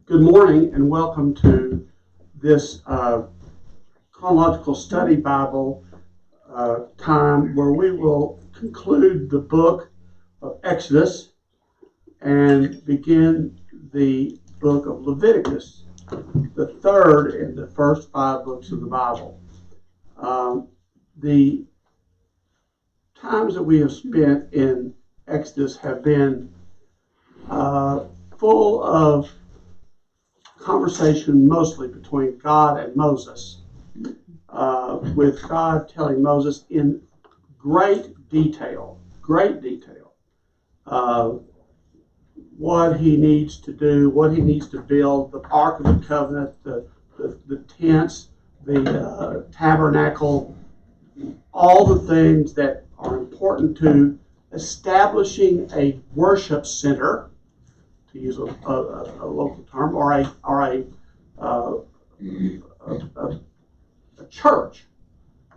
Good morning and welcome to this Chronological Study Bible time where we will conclude the book of Exodus and begin the book of Leviticus, the third in the first 5 books of the Bible. The times that we have spent in Exodus have been full of conversation mostly between God and Moses, with God telling Moses in great detail, what he needs to do, what he needs to build, the Ark of the Covenant, the tents, the tabernacle, all the things that are important to establishing a worship center, to use a local term, or a church,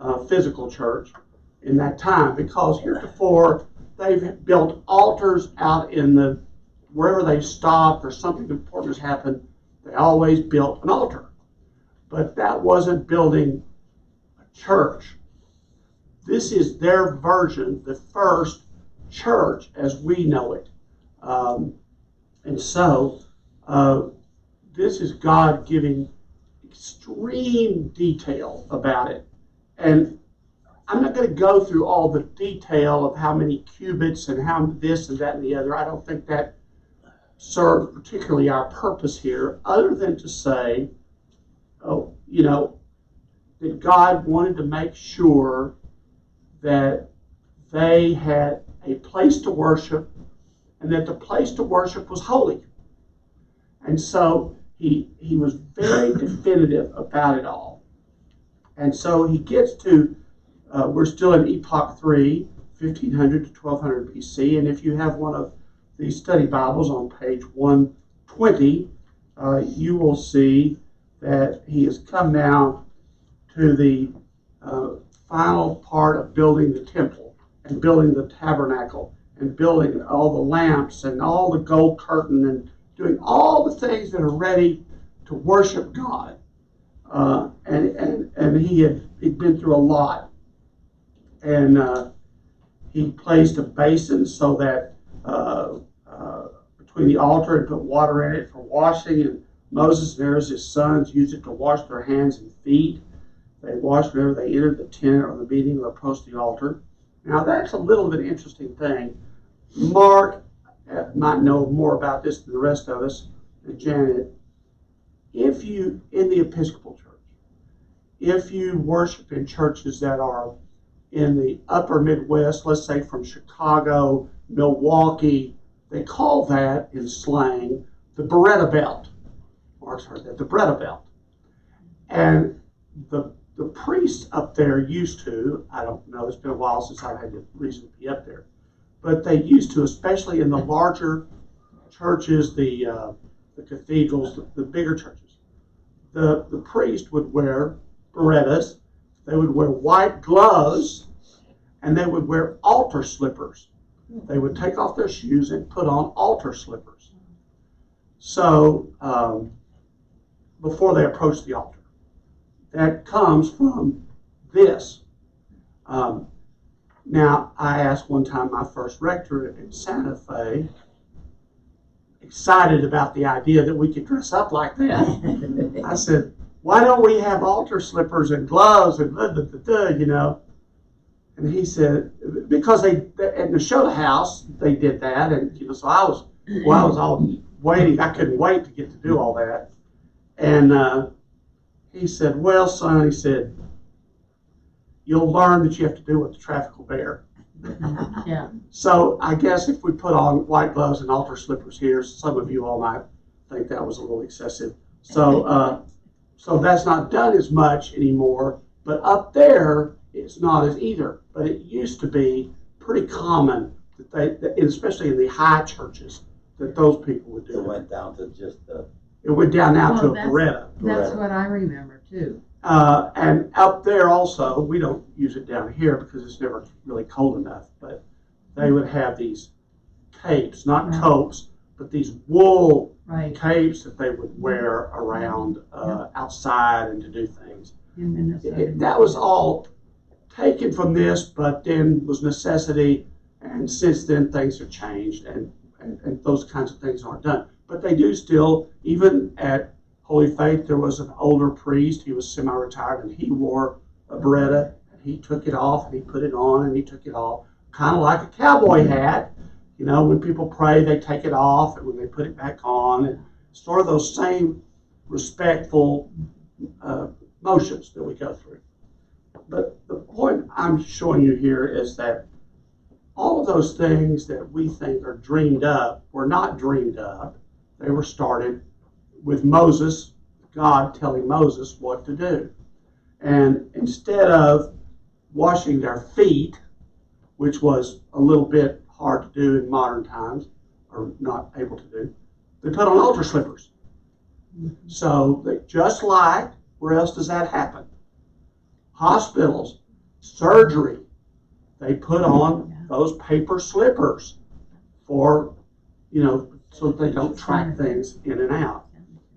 a physical church in that time, because heretofore they've built altars out in the wherever they stopped or something important has happened, they always built an altar. But that wasn't building a church. This is their version, the first church as we know it. And so, this is God giving extreme detail about it. And I'm not going to go through all the detail of how many cubits and how this and that and the other. I don't think that serves particularly our purpose here, other than to say, that God wanted to make sure that they had a place to worship and that the place to worship was holy. And so he was very definitive about it all. And so he gets to, we're still in Epoch 3, 1500 to 1200 BC, and if you have one of these study Bibles on page 120, you will see that he has come now to the final part of building the temple and building the tabernacle and building all the lamps and all the gold curtain and doing all the things that are ready to worship God. And he'd been through a lot. And he placed a basin so that between the altar and put water in it for washing. And Moses and Aaron, his sons, used it to wash their hands and feet. They washed whenever they entered the tent or the meeting or approached the altar. Now that's a little bit interesting thing. Mark might know more about this than the rest of us, and Janet. If you, in the Episcopal Church, if you worship in churches that are in the upper Midwest, let's say from Chicago, Milwaukee, they call that, in slang, the Beretta Belt. Mark's heard that, the Beretta Belt. And the priests up there used to, I don't know, it's been a while since I've had the reason to be up there, but they used to, especially in the larger churches, the cathedrals, the bigger churches, the priest would wear berettas, they would wear white gloves, and they would wear altar slippers. They would take off their shoes and put on altar slippers. So, before they approached the altar. That comes from this. Now, I asked one time my first rector in Santa Fe, excited about the idea that we could dress up like that. I said, why don't we have altar slippers and gloves and And he said, because they in the show house, they did that. And, so I was all waiting. I couldn't wait to get to do all that. And he said, well, son, he said, you'll learn that you have to do what the traffic will bear. Yeah. So I guess if we put on white gloves and altar slippers here, some of you all might think that was a little excessive. So so that's not done as much anymore. But up there, it's not as either. But it used to be pretty common, that especially in the high churches, that those people would do it. Went down to just the... It went down now to a Beretta. That's what I remember, too. And up there also, we don't use it down here because it's never really cold enough, but they would have these capes, not copes, but these wool Right. capes that they would wear around outside and to do things. In Minnesota. That was all taken from this, but then was necessity, and since then things have changed, and those kinds of things aren't done. But they do still, even at Holy Faith, there was an older priest, he was semi-retired, and he wore a beretta, and he took it off, and he put it on, and he took it off, kind of like a cowboy hat. You know, when people pray, they take it off, and when they put it back on, and sort of those same respectful motions that we go through. But the point I'm showing you here is that all of those things that we think are dreamed up were not dreamed up. They were started with Moses, God telling Moses what to do. And instead of washing their feet, which was a little bit hard to do in modern times, or not able to do, they put on altar slippers. So that just like, where else does that happen? Hospitals, surgery, they put on those paper slippers for, you know, so that they don't track things in and out.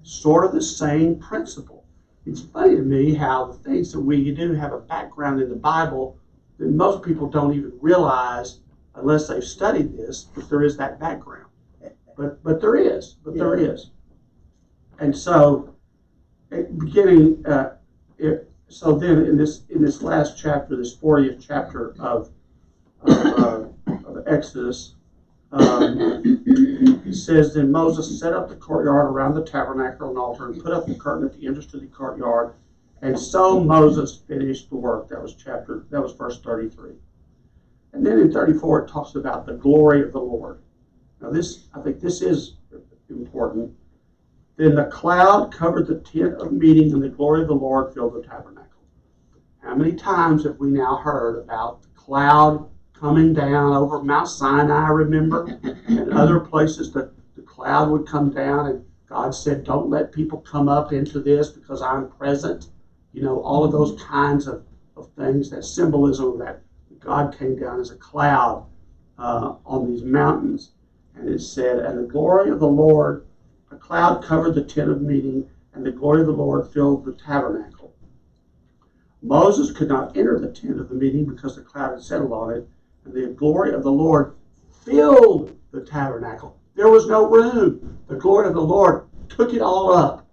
Sort of the same principle. It's funny to me how the things that we do have a background in the Bible that most people don't even realize unless they've studied this, that there is that background. But there is. And so, beginning, so then in this last chapter, this 40th chapter of Exodus, it says, then Moses set up the courtyard around the tabernacle and altar and put up the curtain at the entrance to the courtyard. And so Moses finished the work. That was verse 33. And then in 34 it talks about the glory of the Lord. Now I think this is important. Then the cloud covered the tent of meeting, and the glory of the Lord filled the tabernacle. How many times have we now heard about the cloud coming down over Mount Sinai, remember? And other places the cloud would come down, and God said, don't let people come up into this because I'm present. You know, all of those kinds of things, that symbolism that God came down as a cloud on these mountains. And it said, and the glory of the Lord, a cloud covered the tent of meeting, and the glory of the Lord filled the tabernacle. Moses could not enter the tent of the meeting because the cloud had settled on it, and the glory of the Lord filled the tabernacle. There was no room. The glory of the Lord took it all up.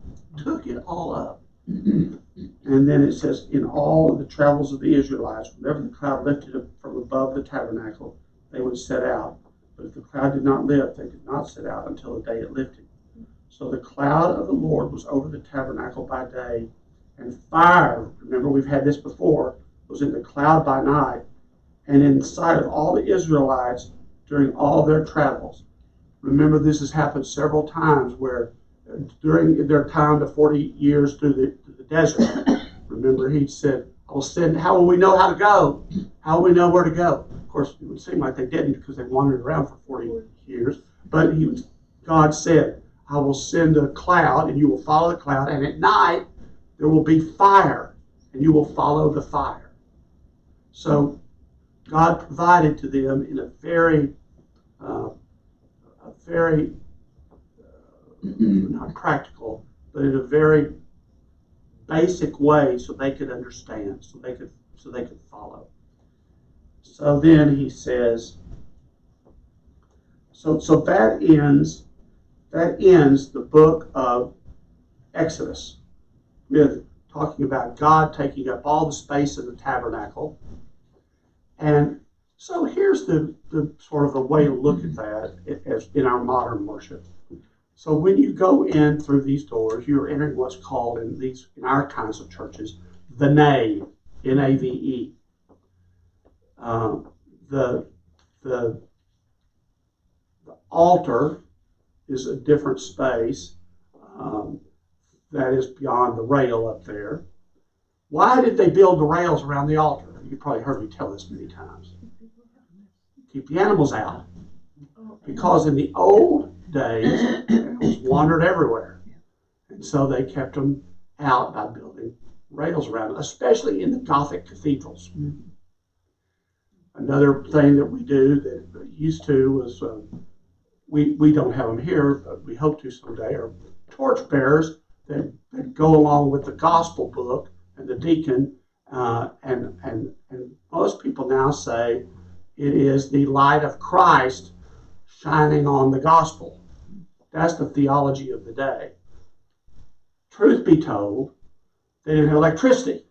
And then it says, in all of the travels of the Israelites, whenever the cloud lifted up from above the tabernacle, they would set out. But if the cloud did not lift, they did not set out until the day it lifted. So the cloud of the Lord was over the tabernacle by day, and fire, remember we've had this before, was in the cloud by night, and in the sight of all the Israelites during all their travels. Remember, this has happened several times where during their time, the 40 years through the desert, remember he said, I will send, how will we know how to go? How will we know where to go? Of course, it would seem like they didn't because they wandered around for 40 years, but God said, I will send a cloud, and you will follow the cloud, and at night there will be fire, and you will follow the fire. So God provided to them in a very not practical, but in a very basic way, so they could understand, so they could follow. So then he says, so that ends the book of Exodus with talking about God taking up all the space of the tabernacle. And so here's the sort of a way to look at that as in our modern worship. So when you go in through these doors, you're entering what's called in our kinds of churches, the nave, N-A-V-E. The altar is a different space that is beyond the rail up there. Why did they build the rails around the altar? You've probably heard me tell this many times. Keep the animals out. Because in the old days, animals wandered everywhere. And so they kept them out by building rails around them, especially in the Gothic cathedrals. Another thing that we do that we used to was we don't have them here, but we hope to someday, are torchbearers that go along with the gospel book and the deacon, and most people now say it is the light of Christ shining on the gospel. That's the theology of the day. Truth be told, they didn't have electricity.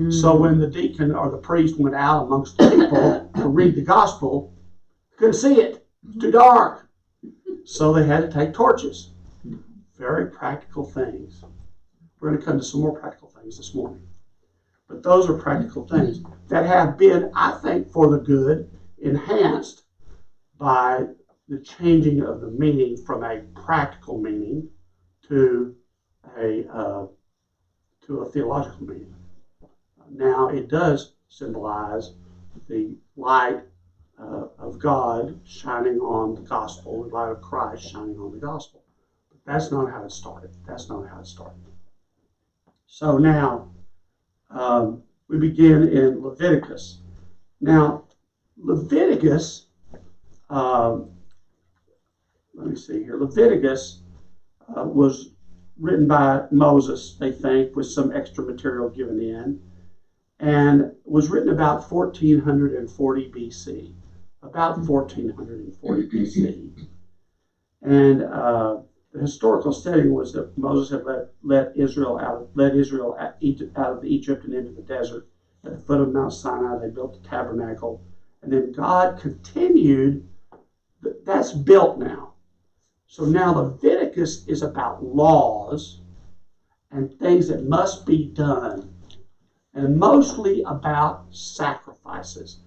So when the deacon or the priest went out amongst the people to read the gospel, they couldn't see it. It's too dark. So they had to take torches. Very practical things. We're going to come to some more practical things this morning. But those are practical things that have been, I think, for the good, enhanced by the changing of the meaning from a practical meaning to a theological meaning. Now, it does symbolize the light of God shining on the gospel, the light of Christ shining on the gospel. But that's not how it started. That's not how it started. So now, we begin in Leviticus. Now, Leviticus, let me see here. Leviticus was written by Moses, they think, with some extra material given in, and was written about 1440 BC. About 1440 BC. And the historical setting was that Moses had led Israel out of Egypt and into the desert. At the foot of Mount Sinai, they built the tabernacle. And then God continued. That's built now. So now Leviticus is about laws and things that must be done, and mostly about sacrifices.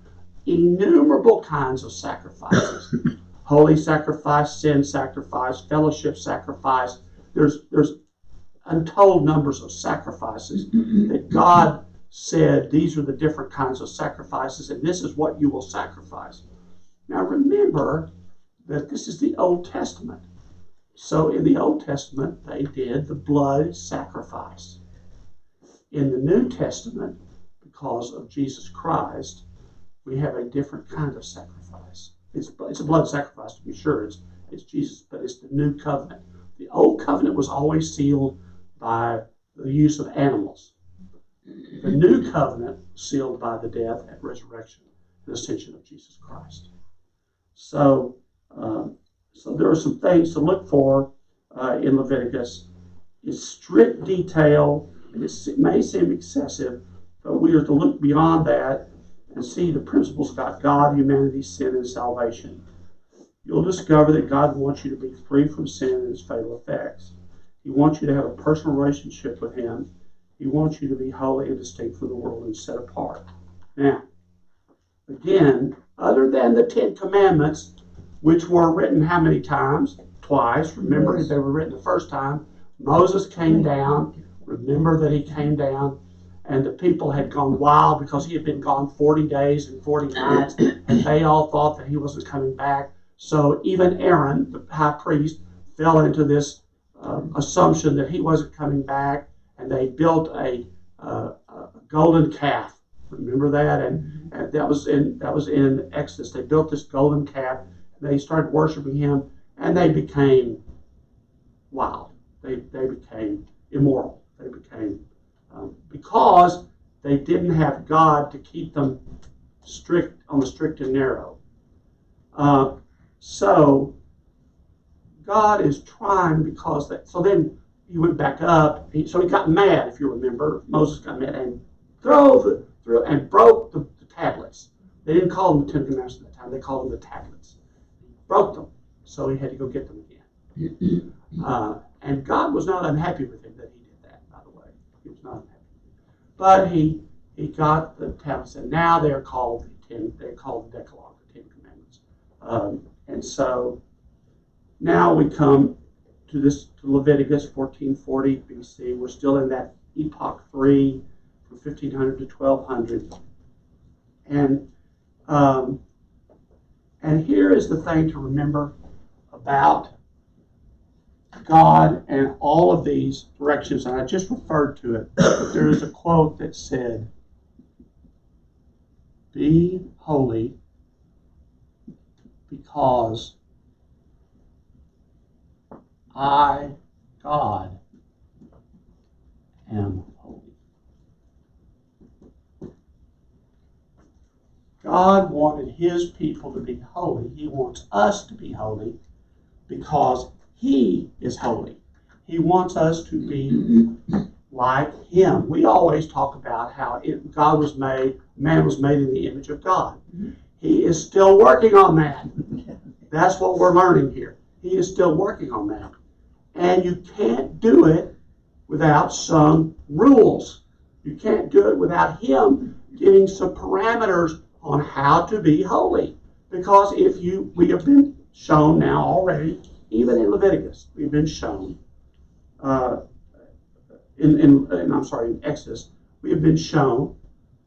Innumerable kinds of sacrifices. Holy sacrifice, sin sacrifice, fellowship sacrifice. There's untold numbers of sacrifices that God said these are the different kinds of sacrifices, and this is what you will sacrifice. Now remember that this is the Old Testament. So in the Old Testament, they did the blood sacrifice. In the New Testament, because of Jesus Christ, we have a different kind of sacrifice. It's a blood sacrifice, to be sure. It's Jesus, but it's the new covenant. The old covenant was always sealed by the use of animals. The new covenant sealed by the death and resurrection and ascension of Jesus Christ. So there are some things to look for in Leviticus. It's strict detail, and it may seem excessive, but we are to look beyond that and see the principles about God, humanity, sin, and salvation. You'll discover that God wants you to be free from sin and its fatal effects. He wants you to have a personal relationship with Him. He wants you to be holy and distinct from the world and set apart. Now, again, other than the Ten Commandments, which were written how many times? Twice. Remember, they were written the first time. Moses came down. Remember that he came down, and the people had gone wild because he had been gone 40 days and 40 nights, and they all thought that he wasn't coming back. So even Aaron, the high priest, fell into this assumption that he wasn't coming back, and they built a golden calf. Remember that? And that was in Exodus. They built this golden calf. They started worshiping him, and they became wild. They became immoral. They became because they didn't have God to keep them strict on the strict and narrow. So God is trying because that. So then he went back up. So he got mad, if you remember. Moses got mad and broke the tablets. They didn't call them the Ten Commandments at that time. They called them the tablets. He broke them, so he had to go get them again. And God was not unhappy with him that he did that, by the way. He was not unhappy. But he got the tablets, and now they're called the Decalogue, the Ten Commandments. And so now we come to Leviticus 1440 BC. We're still in that Epoch 3 from 1500 to 1200. And here is the thing to remember about God and all of these directions, and I just referred to it, but there is a quote that said, "Be holy because I, God, am holy. God wanted his people to be holy. He wants us to be holy because he is holy. He wants us to be like him. We always talk about how man was made in the image of God. He is still working on that. That's what we're learning here. He is still working on that. And you can't do it without some rules. You can't do it without him giving some parameters on how to be holy. Because we have been shown now already, even in Leviticus, we've been shown, in Exodus, we have been shown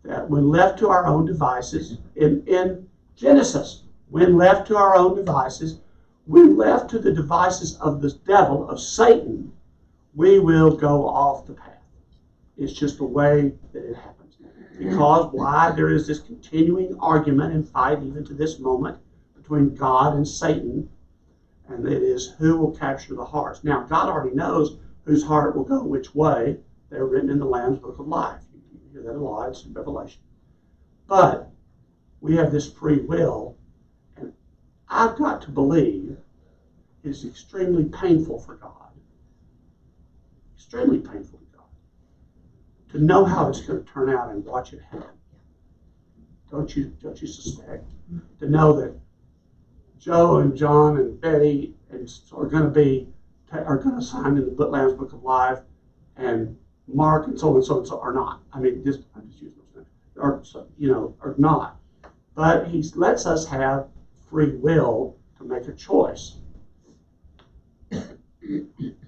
that when left to our own devices, in Genesis, when left to our own devices, when left to the devices of the devil, of Satan, we will go off the path. It's just the way that it happens. Because why? There is this continuing argument and fight even to this moment between God and Satan, and it is who will capture the hearts. Now, God already knows whose heart will go which way. They're written in the Lamb's Book of Life. You hear that a lot. It's in Revelation. But we have this free will, and I've got to believe it's extremely painful for God. Extremely painful to God. To know how it's going to turn out and watch it happen. Don't you suspect? To know that Joe and John and Betty are going to sign in the Lamb's Book of Life, and Mark and so and so are not. I mean, I'm just using those names. Are not. But he lets us have free will to make a choice.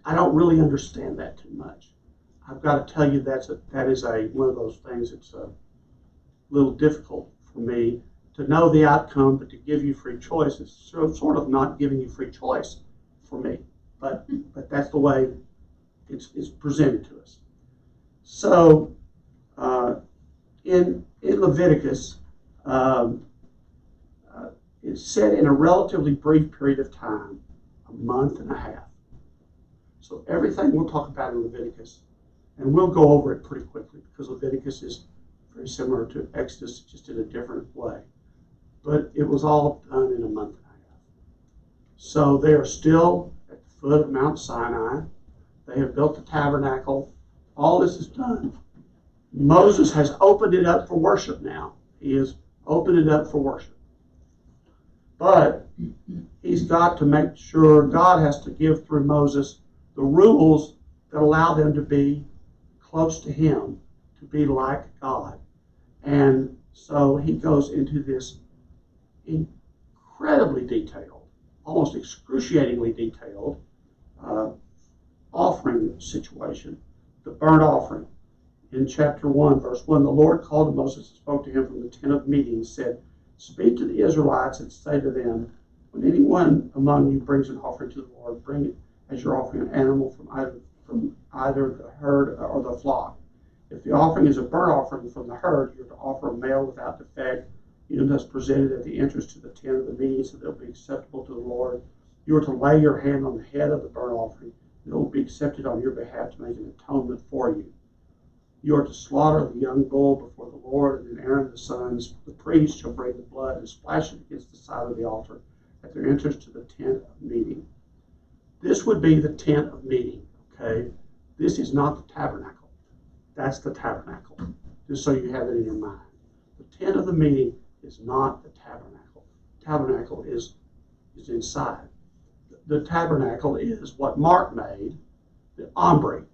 I don't really understand that too much. I've got to tell you that is one of those things that's a little difficult for me to know the outcome, but to give you free choice. It's sort of not giving you free choice for me, but that's the way it's presented to us. So in Leviticus, it's said in a relatively brief period of time, a month and a half. So everything we'll talk about in Leviticus, and we'll go over it pretty quickly because Leviticus is very similar to Exodus, just in a different way. But it was all done in a month and a half. So they are still at the foot of Mount Sinai. They have built the tabernacle. All this is done. Moses has opened it up for worship now. He has opened it up for worship. But he's got to make sure, God has to give through Moses the rules that allow them to be close to him, to be like God. And so he goes into this incredibly detailed, almost excruciatingly detailed offering situation, the burnt offering. In chapter 1, verse 1, the Lord called to Moses and spoke to him from the tent of meeting and said, "Speak to the Israelites and say to them, when anyone among you brings an offering to the Lord, bring it as your offering an animal from either the herd or the flock. If the offering is a burnt offering from the herd, you're to offer a male without defect, even thus presented at the entrance to the tent of the meeting, so that it will be acceptable to the Lord. You are to lay your hand on the head of the burnt offering, and it will be accepted on your behalf to make an atonement for you. You are to slaughter the young bull before the Lord, and then Aaron the sons, the priest, shall bring the blood and splash it against the side of the altar at their entrance to the tent of meeting." This would be the tent of meeting, okay? This is not the tabernacle. That's the tabernacle, just so you have it in your mind. The tent of the meeting is not the tabernacle. The tabernacle is inside. The tabernacle is what Mark made, the ambry.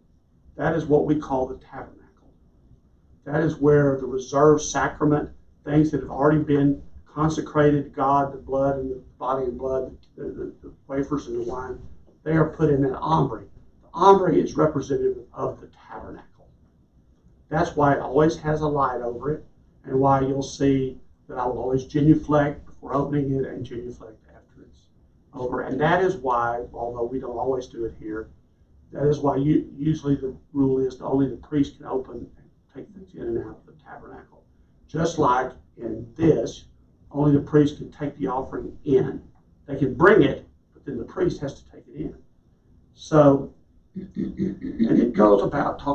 That is what we call the tabernacle. That is where the reserved sacrament, things that have already been consecrated to God, the blood and the body and blood, the wafers and the wine, they are put in that ambry. The ambry is representative of the tabernacle. That's why it always has a light over it, and why you'll see that I will always genuflect before opening it and genuflect after it's over. And that is why, although we don't always do it here, that is why usually the rule is that only the priest can open and take things in and out of the tabernacle. Just like in this, only the priest can take the offering in. They can bring it, but then the priest has to take it in. So, and it talks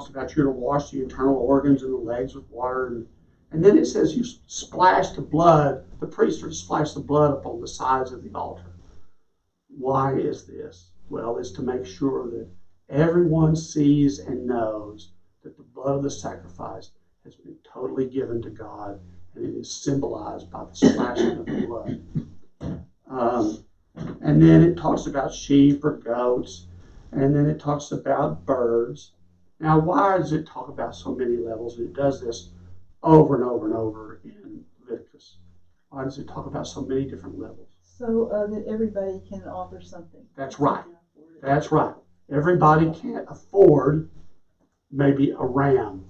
about you're to wash the internal organs and the legs with water. And then it says you splash the blood, the priest are to splash the blood upon the sides of the altar. Why is this? Well, it's to make sure that everyone sees and knows that the blood of the sacrifice has been totally given to God, and it is symbolized by the splashing of the blood. And then it talks about sheep or goats, and then it talks about birds. Now, why does it talk about so many levels? And it does this over and over and over in Leviticus. Why does it talk about so many different levels? So that everybody can offer something. That's right. That's right. Everybody can't afford maybe a ram.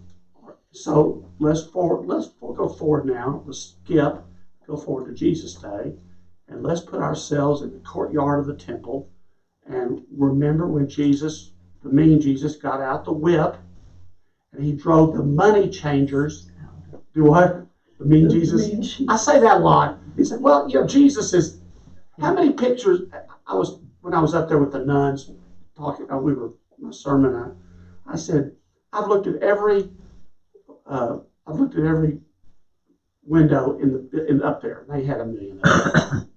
So let's go forward now. Let's go forward to Jesus' day, and let's put ourselves in the courtyard of the temple. And remember when Jesus, the mean Jesus, got out the whip and he drove the money changers. Do what? The mean Jesus? I say that a lot. He said, well, Jesus is, how many pictures, when I was up there with the nuns talking, my sermon, I said, I've looked at every window in up there. They had 1 million of them.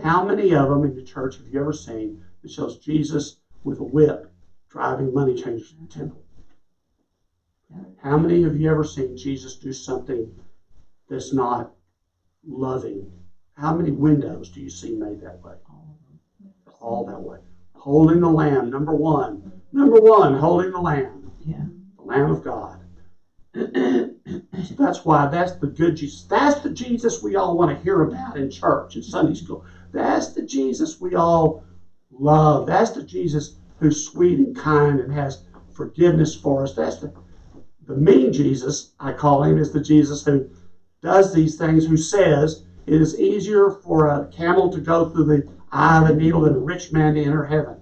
How many of them in the church have you ever seen that shows Jesus with a whip driving money changers to the temple? How many have you ever seen Jesus do something that's not loving? How many windows do you see made that way? All that way. Holding the Lamb, number one. Number one, holding the Lamb. Yeah. The Lamb of God. So that's why that's the good Jesus. That's the Jesus we all want to hear about in church and Sunday school. That's the Jesus we all love. That's the Jesus who's sweet and kind and has forgiveness for us. That's the mean Jesus, I call him, is the Jesus who does these things, who says it is easier for a camel to go through the eye of a needle than a rich man to enter heaven.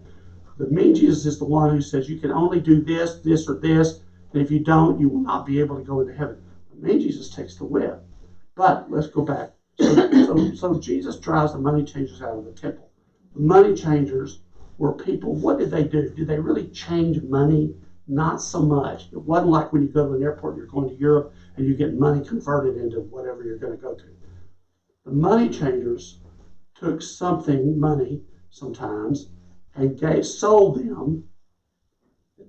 The mean Jesus is the one who says you can only do this, this, or this, and if you don't, you will not be able to go into heaven. The mean Jesus takes the whip. But let's go back. So Jesus drives the money changers out of the temple. The money changers were people. What did they do? Did they really change money? Not so much. It wasn't like when you go to an airport and you're going to Europe and you get money converted into whatever you're going to go to. The money changers took money sometimes, and sold them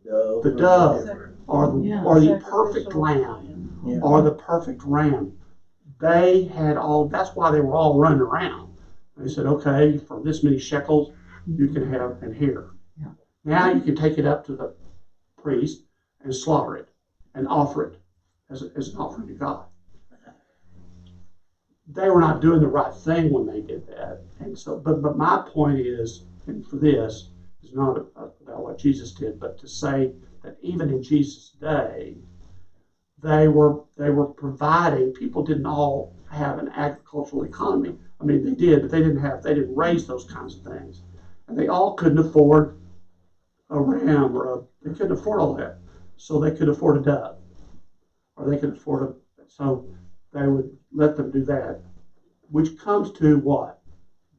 the dove or the perfect lamb or the perfect ram. They had that's why they were all running around. They said, okay, for this many shekels, you can have, and here. Yeah. Now you can take it up to the priest and slaughter it and offer it as an offering to God. They were not doing the right thing when they did that. And so, but my point is, and for this, is not about what Jesus did, but to say that even in Jesus' day, they were providing. People didn't all have an agricultural economy. I mean, they did, but they didn't raise those kinds of things, and they all couldn't afford a ram they couldn't afford all that, so they could afford a dove, or they could afford so they would let them do that, which comes to what?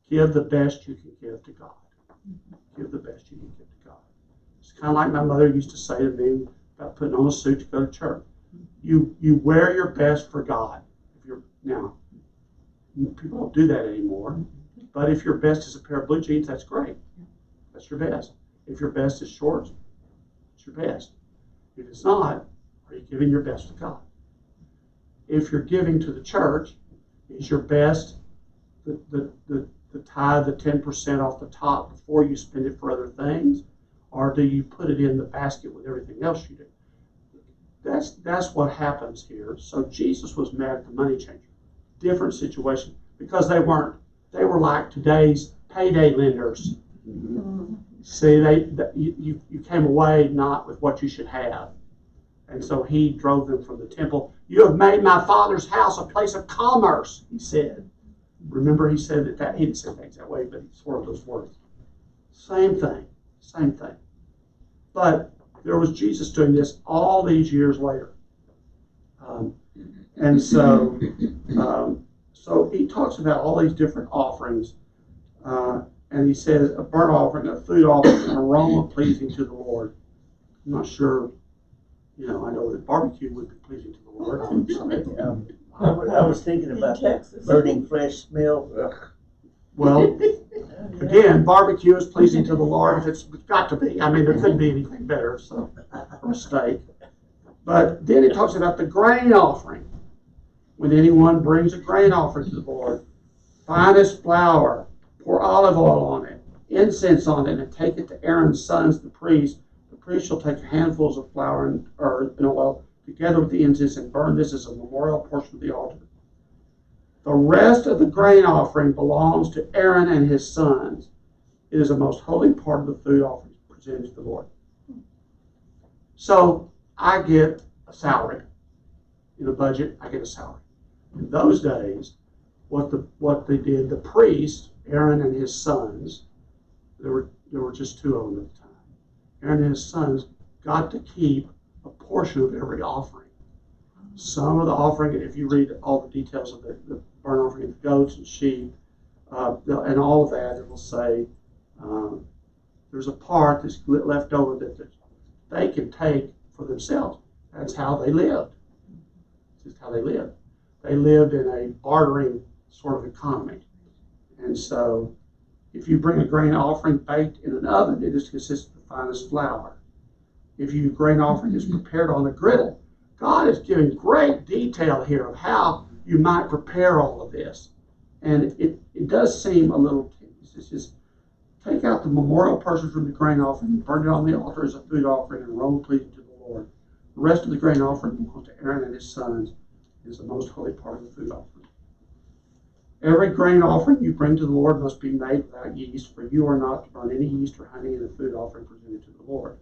Give the best you can give to God. Give the best you can give to God. It's kind of like my mother used to say to me about putting on a suit to go to church. You wear your best for God. Now, people don't do that anymore, but if your best is a pair of blue jeans, that's great. That's your best. If your best is shorts, it's your best. If it's not, are you giving your best to God? If you're giving to the church, is your best the tithe, the 10% off the top before you spend it for other things, or do you put it in the basket with everything else you do? That's what happens here. So Jesus was mad at the money changer. Different situation, because they were like today's payday lenders. Mm-hmm. See, you came away not with what you should have. And so he drove them from the temple. You have made my Father's house a place of commerce, he said. Remember, he said that he didn't say things that way, but he swore those words. Same thing. But there was Jesus doing this all these years later. And so he talks about all these different offerings. And he says a burnt offering, a food offering, an aroma pleasing to the Lord. I'm not sure, I know that barbecue would be pleasing to the Lord. I was thinking about that burning flesh smell. Ugh. Well, again, barbecue is pleasing to the Lord. It's got to be. I mean, there couldn't be anything better, so, or steak. But then it talks about the grain offering. When anyone brings a grain offering to the Lord, finest flour, pour olive oil on it, incense on it, and take it to Aaron's sons, the priest. The priest shall take handfuls of flour and oil together with the incense and burn this as a memorial portion of the altar. The rest of the grain offering belongs to Aaron and his sons. It is the most holy part of the food offering presented to the Lord. So I get a salary. In a budget, I get a salary. In those days, what they did, the priest, Aaron and his sons, there were just two of them at the time. Aaron and his sons got to keep a portion of every offering. Some of the offering, if you read all the details of the burnt offering of goats and sheep, and all of that, it will say there's a part that's left over that they can take for themselves. That's how they lived. That's just how they lived. They lived in a bartering sort of economy. And so if you bring a grain offering baked in an oven, it is consists of the finest flour. If your grain offering is prepared on a griddle, God is giving great detail here of how you might prepare all of this. And it does seem a little tedious. It's just take out the memorial portion from the grain offering and burn it on the altar as a food offering and aroma pleasing to the Lord. The rest of the grain offering belongs to Aaron and his sons. It is the most holy part of the food offering. Every grain offering you bring to the Lord must be made without yeast, for you are not to burn any yeast or honey in a food offering presented to the Lord.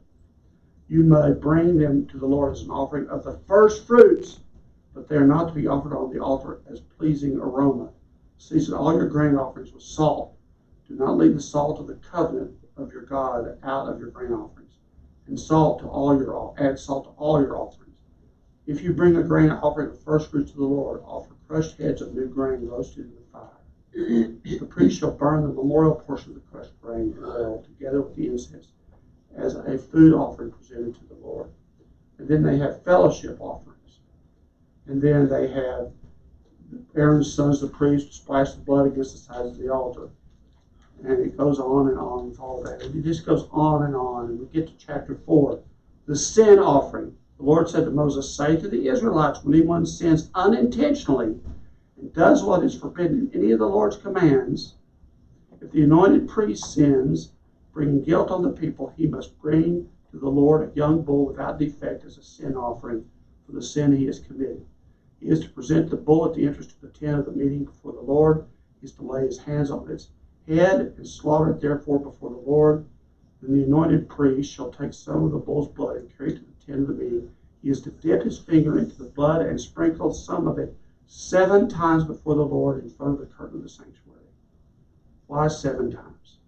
You may bring them to the Lord as an offering of the first fruits, but they are not to be offered on the altar as pleasing aroma. Season all your grain offerings with salt. Do not leave the salt of the covenant of your God out of your grain offerings. And add salt to all your offerings. If you bring a grain offering of first fruits to the Lord, offer crushed heads of new grain roasted in the fire. The priest shall burn the memorial portion of the crushed grain and oil together with the incense as a food offering presented to the Lord. And then they have fellowship offerings. And then they have Aaron's sons, the priest, splash the blood against the sides of the altar. And it goes on and on with all that. And it just goes on. And we get to chapter 4, the sin offering. The Lord said to Moses, say to the Israelites, when anyone sins unintentionally and does what is forbidden in any of the Lord's commands, if the anointed priest sins, bringing guilt on the people, he must bring to the Lord a young bull without defect as a sin offering for the sin he has committed. He is to present the bull at the entrance to the tent of the meeting before the Lord. He is to lay his hands on its head and slaughter it therefore before the Lord. Then the anointed priest shall take some of the bull's blood and carry it to the tent of the meeting. He is to dip his finger into the blood and sprinkle some of it 7 times before the Lord in front of the curtain of the sanctuary. Why 7 times?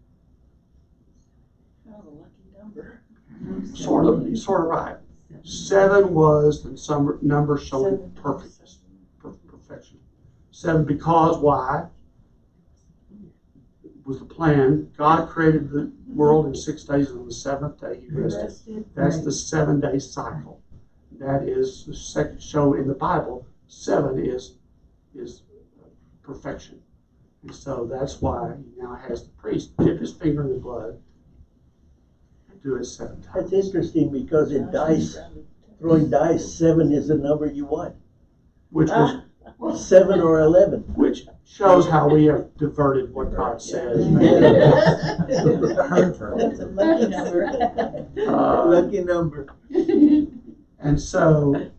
Oh, the lucky number. You're sort of right. 7 was the number showing perfection. 7 because why? Was the plan. God created the world in 6 days, and on the 7th day he rested. That's the 7-day cycle. That is the second show in the Bible. 7 is perfection. And so that's why he now has the priest dip his finger in the blood and do it 7 times. That's interesting because in throwing dice, 7 is the number you want. Which was 7 or 11. Which shows how we have diverted what God says. That's a lucky number. Lucky number. And so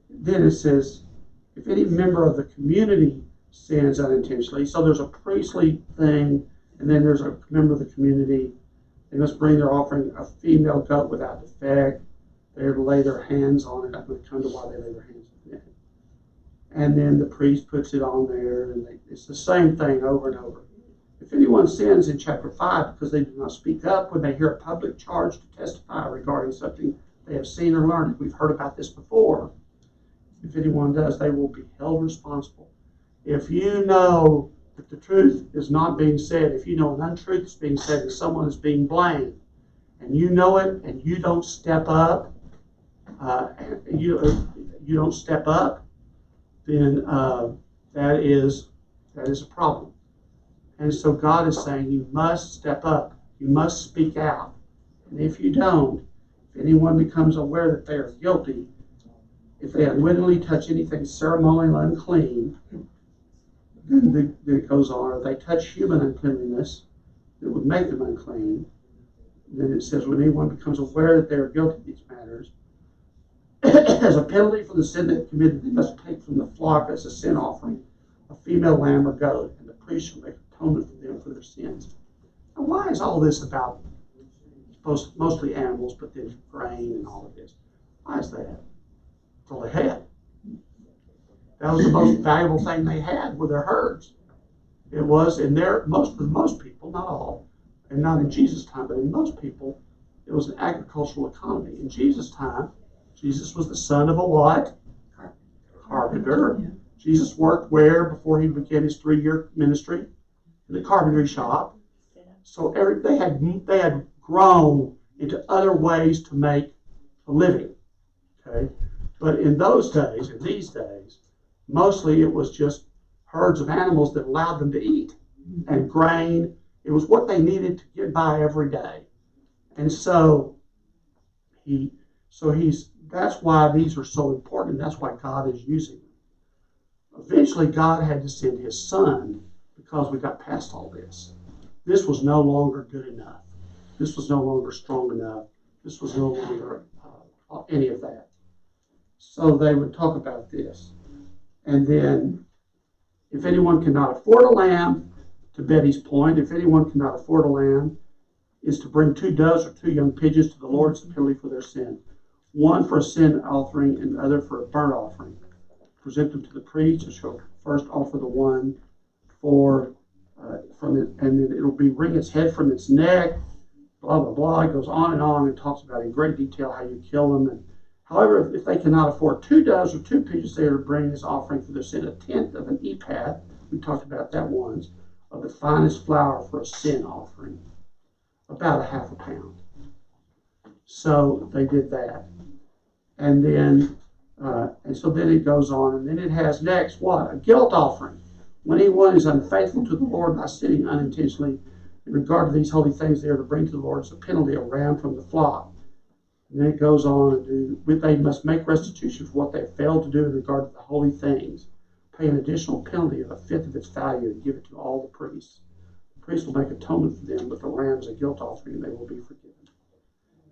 then it says, if any member of the community sins unintentionally, so there's a priestly thing, and then there's a member of the community, they must bring their offering a female goat without defect. They're to lay their hands on it. I'm going to come to why they lay their hands on it. And then the priest puts it on there, and it's the same thing over and over. If anyone sins in chapter 5 because they do not speak up when they hear a public charge to testify regarding something they have seen or learned, we've heard about this before. If anyone does, they will be held responsible. If you know if the truth is not being said, if you know an untruth is being said and someone is being blamed, and you know it and you don't step up, you don't step up, then that is a problem. And so God is saying you must step up, you must speak out. And if you don't, if anyone becomes aware that they are guilty, if they unwittingly touch anything ceremonial unclean, then it goes on, or they touch human uncleanliness that would make them unclean, then it says when anyone becomes aware that they are guilty of these matters, as a penalty for the sin they committed, they must take from the flock as a sin offering a female lamb or goat, and the priest shall make atonement for them for their sins. Now, why is all this about mostly animals, but then grain and all of this? Why is that? That's all they had. That was the most valuable thing they had were their herds. It was in their most people, not all, and not in Jesus' time, but in most people, it was an agricultural economy. In Jesus' time, Jesus was the son of a what? Carpenter. Yeah. Jesus worked where before he began his 3-year ministry? In the carpentry shop. So they had grown into other ways to make a living. Okay, but in those days, in these days, mostly it was just herds of animals that allowed them to eat and grain. It was what they needed to get by every day, and so that's why these are so important. That's why God is using them. Eventually, God had to send his son because we got past all this. This was no longer good enough. This was no longer strong enough. This was no longer any of that. So they would talk about this. And then, if anyone cannot afford a lamb, to Betty's point, if anyone cannot afford a lamb, is to bring 2 doves or 2 young pigeons to the Lord as a penalty for their sin. One for a sin offering and the other for a burnt offering. Present them to the priest, who shall first offer the one from it, and then it'll be wring its head from its neck, blah, blah, blah. It goes on and talks about in great detail how you kill them. And however, if they cannot afford 2 doves or 2 pigeons, they are to bring as offering for their sin 1/10 of an ephah. We talked about that once, of the finest flour for a sin offering, about a half a pound. So they did that. And then, so then it goes on, and then it has next what? A guilt offering. When anyone is unfaithful to the Lord by sinning unintentionally in regard to these holy things, they are to bring to the Lord as a penalty a ram from the flock. And then it goes on and they must make restitution for what they failed to do in regard to the holy things, pay an additional penalty of 1/5 of its value, and give it to all the priests. The priests will make atonement for them, but the ram is a guilt offering, and they will be forgiven.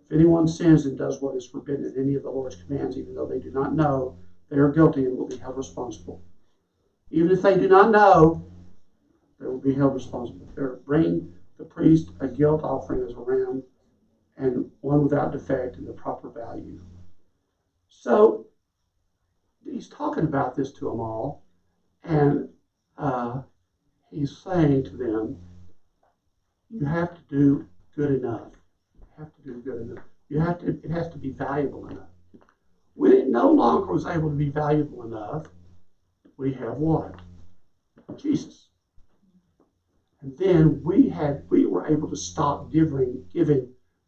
If anyone sins and does what is forbidden in any of the Lord's commands, even though they do not know, they are guilty and will be held responsible. Even if they do not know, they will be held responsible. They are to bring the priest a guilt offering as a ram, and one without defect in the proper value. So he's talking about this to them all, and he's saying to them, you have to do good enough. You have to do good enough. It has to be valuable enough. When it no longer was able to be valuable enough, we have what? Jesus. And then we were able to stop giving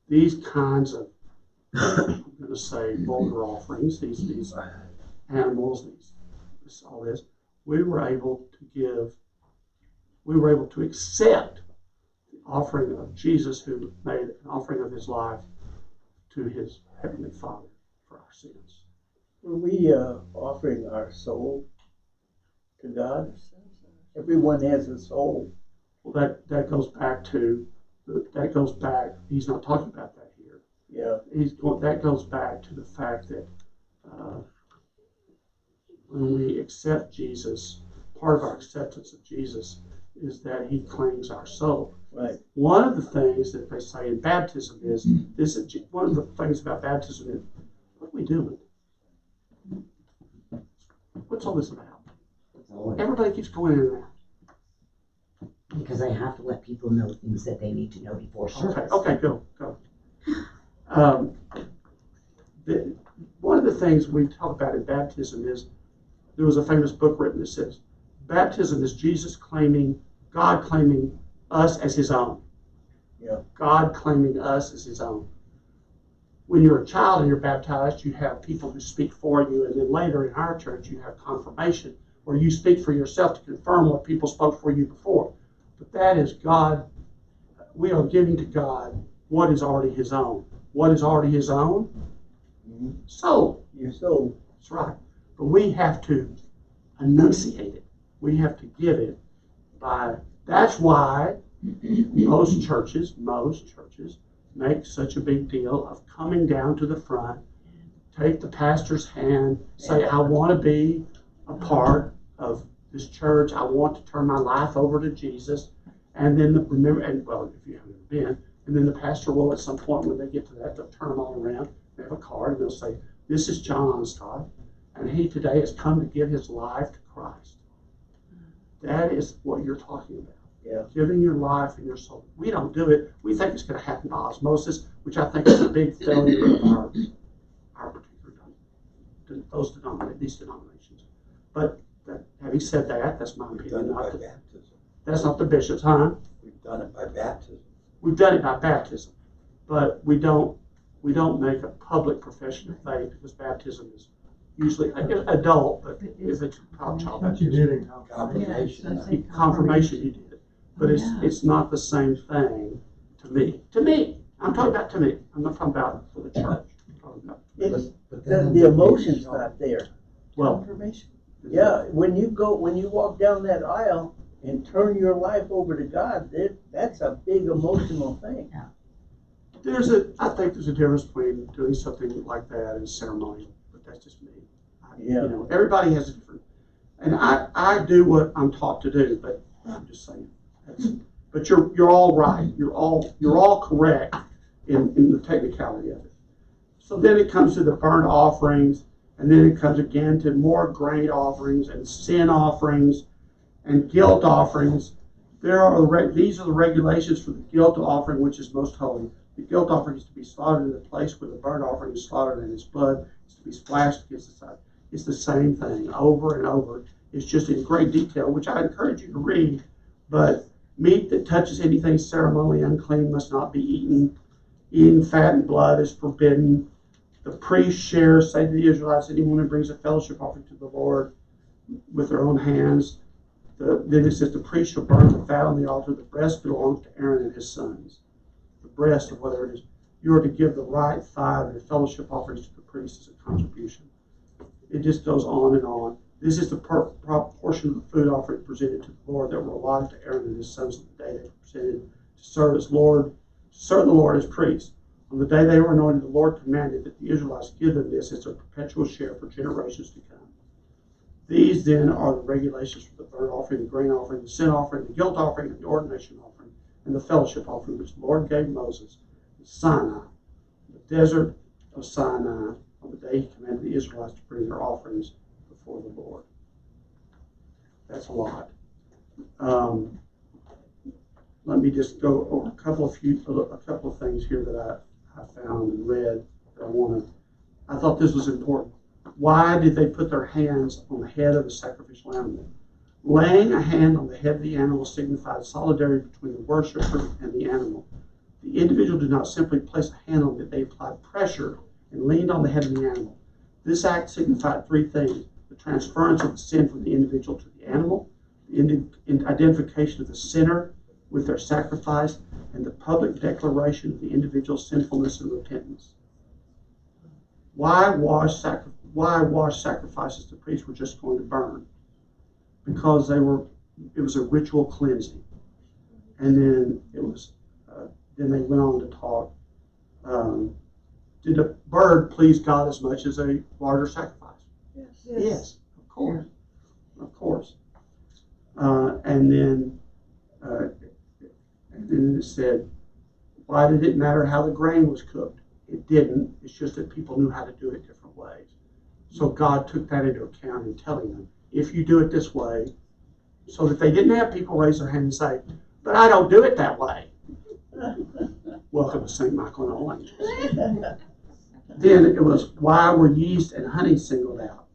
these kinds of, I'm going to say, vulgar offerings, these animals, all this. We were able to accept the offering of Jesus, who made an offering of his life to his heavenly Father for our sins. Were we offering our soul to God? Everyone has a soul. Well, that goes back. He's not talking about that here. Yeah. That goes back to the fact that when we accept Jesus, part of our acceptance of Jesus is that he claims our soul. Right. One of the things that they say in baptism is one of the things about baptism is, what are we doing? What's all this about? Everybody keeps going in and out. Because I have to let people know things that they need to know before service. Okay, go. One of the things we talk about in baptism is, there was a famous book written that says, Baptism is Jesus claiming, God claiming us as his own. Yeah. God claiming us as his own. When you're a child and you're baptized, you have people who speak for you, and then later in our church you have confirmation, where you speak for yourself to confirm what people spoke for you before. But that is God. We are giving to God what is already his own. What is already his own? Mhm. Soul. Your soul. That's right. But we have to enunciate it. We have to give it by, that's why most churches make such a big deal of coming down to the front, take the pastor's hand, say, I want to be a part of this church. I want to turn my life over to Jesus. And then remember, and well, if you haven't been, and then the pastor will at some point when they get to that, they'll turn them all around. They have a card and they'll say, this is John Onstott, and he today has come to give his life to Christ. That is what you're talking about. Yeah. Giving your life and your soul. We don't do it. We think it's going to happen by osmosis, which I think is a big failure of our particular these denominations. But having said that, that's my We've done opinion. it by baptism. That's not the bishop's, huh? We've done it by baptism. We've done it by baptism, but we don't make a public profession of faith, because baptism is usually adult, but if it's child But you did it. Confirmation. confirmation, you did it. But it's not the same thing to me. To me, I'm talking about to me. I'm not talking about for the church. I'm talking about, It's, But the emotion's not there. well, Confirmation. Yeah, when you walk down that aisle and turn your life over to God, that's a big emotional thing. I think there's a difference between doing something like that and ceremonial, but that's just me. Yeah. Everybody has a different, and I do what I'm taught to do, but I'm just saying. But you're all right. You're all correct in the technicality of it. So then it comes to the burnt offerings, and then it comes again to more grain offerings and sin offerings and guilt offerings. These are the regulations for the guilt offering, which is most holy. The guilt offering is to be slaughtered in the place where the burnt offering is slaughtered, and its blood is to be splashed against the side. It's the same thing over and over. It's just in great detail, which I encourage you to read. But meat that touches anything ceremonially unclean must not be eaten. Eating fat and blood is forbidden. The priest shares, say to the Israelites, anyone who brings a fellowship offering to the Lord with their own hands. Then it says the priest shall burn the fat on the altar. The breast belongs to Aaron and his sons. The breast, or whatever it is, you are to give the right thigh of your fellowship offerings to the priest as a contribution. It just goes on and on. This is the portion of the food offering presented to the Lord that were allotted to Aaron and his sons on the day they were presented to serve the Lord as priests. On the day they were anointed, the Lord commanded that the Israelites give them this as a perpetual share for generations to come. These then are the regulations for the burnt offering, the grain offering, the sin offering, the guilt offering, and the ordination offering, and the fellowship offering, which the Lord gave Moses at Sinai, the desert of Sinai, on the day he commanded the Israelites to bring their offerings before the Lord. That's a lot. Let me just go over a couple of things here that I found and read that I thought this was important. Why did they put their hands on the head of the sacrificial animal? Laying a hand on the head of the animal signified solidarity between the worshiper and the animal. The individual did not simply place a hand on it, they applied pressure and leaned on the head of the animal. This act signified three things: the transference of the sin from the individual to the animal, the identification of the sinner with their sacrifice, and the public declaration of the individual's sinfulness and repentance. Why wash sacrifices the priests were just going to burn? Because it was a ritual cleansing. And then then they went on to talk, did a bird please God as much as a larger sacrifice? Yes, of course. Of course. And then it said, why did it matter how the grain was cooked? It didn't. It's just that people knew how to do it different ways. So God took that into account in telling them, if you do it this way, so that they didn't have people raise their hand and say, but I don't do it that way. Welcome to St. Michael and all angels. Then it was, why were yeast and honey singled out?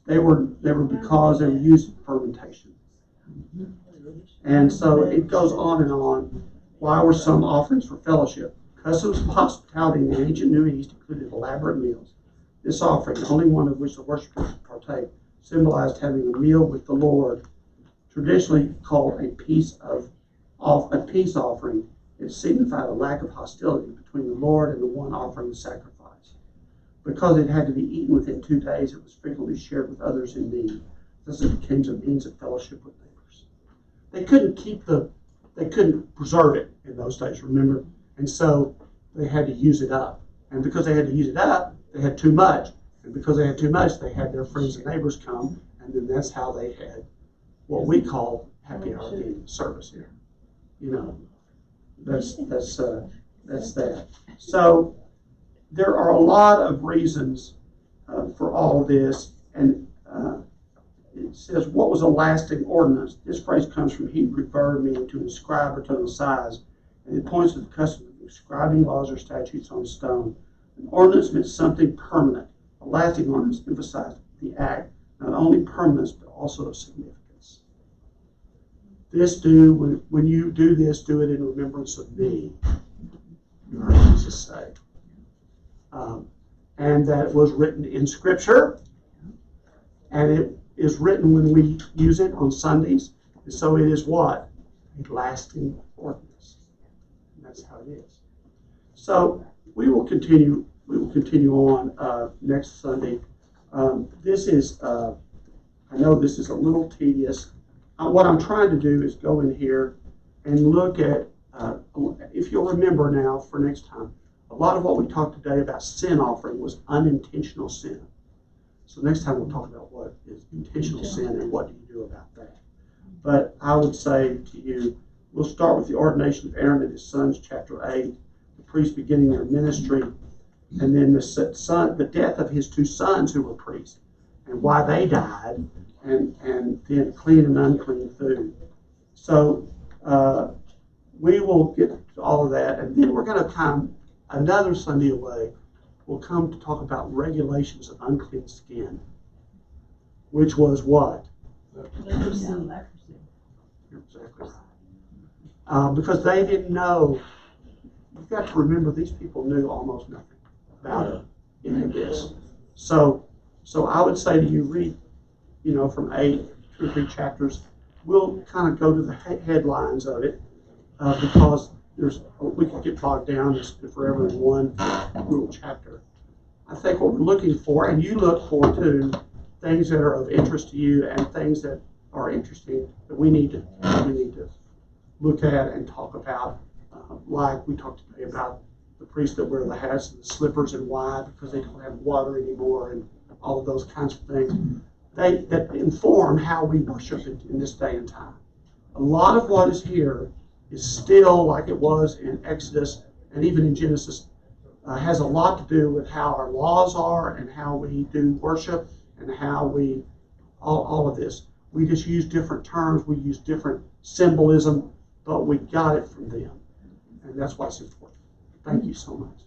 they were because they were used in fermentation. And so it goes on and on. Why were some offerings for fellowship? Customs of hospitality in the ancient Near East included elaborate meals. This offering, only one of which the worshippers partake, symbolized having a meal with the Lord. Traditionally called a peace offering, it signified a lack of hostility between the Lord and the one offering the sacrifice. Because it had to be eaten within 2 days, it was frequently shared with others in need. Thus it became a means of fellowship with neighbors. They couldn't preserve it in those days, remember? And so they had to use it up. And because they had to use it up, they had too much. And because they had too much, they had their friends and neighbors come, and then that's how they had what we call happy hour service here. You know, that's that. So there are a lot of reasons for all of this, and it says, what was a lasting ordinance? This phrase comes from Hebrew verb meaning to inscribe or to incise, and it points to the custom of inscribing laws or statutes on stone. An ordinance meant something permanent. A lasting ordinance emphasized the act, not only permanence, but also of significance. When you do this, do it in remembrance of me, you heard Jesus say. And that it was written in Scripture, and it is written when we use it on Sundays, and so it is what? A lasting ordinance. And that's how it is. So we will continue on next Sunday. This is, I know this is a little tedious. What I'm trying to do is go in here and look at, if you'll remember now for next time, a lot of what we talked today about sin offering was unintentional sin. So next time we'll talk about what is intentional sin and what do you do about that. But I would say to you, we'll start with the ordination of Aaron and his sons, chapter 8, the priests beginning their ministry, and then the death of his 2 sons who were priests, and why they died, and then clean and unclean food. So we will get to all of that, and then we're going to come another Sunday away. We'll come to talk about regulations of unclean skin, which was what? Leprosy. Exactly. Because they didn't know. You've got to remember, these people knew almost nothing about any of this. So I would say to you, read, from 8, 2 or 3 chapters. We'll kind of go to the headlines of it because we could get bogged down forever in one little chapter. I think what we're looking for, and you look for too, things that are of interest to you and things that are interesting that we need to look at and talk about. Like we talked today about the priests that wear the hats and the slippers and why, because they don't have water anymore, and all of those kinds of things. That inform how we worship in this day and time. A lot of what is here is still like it was in Exodus and even in Genesis, has a lot to do with how our laws are and how we do worship and how we, all of this. We just use different terms, we use different symbolism, but we got it from them. And that's what's important. Thank you so much.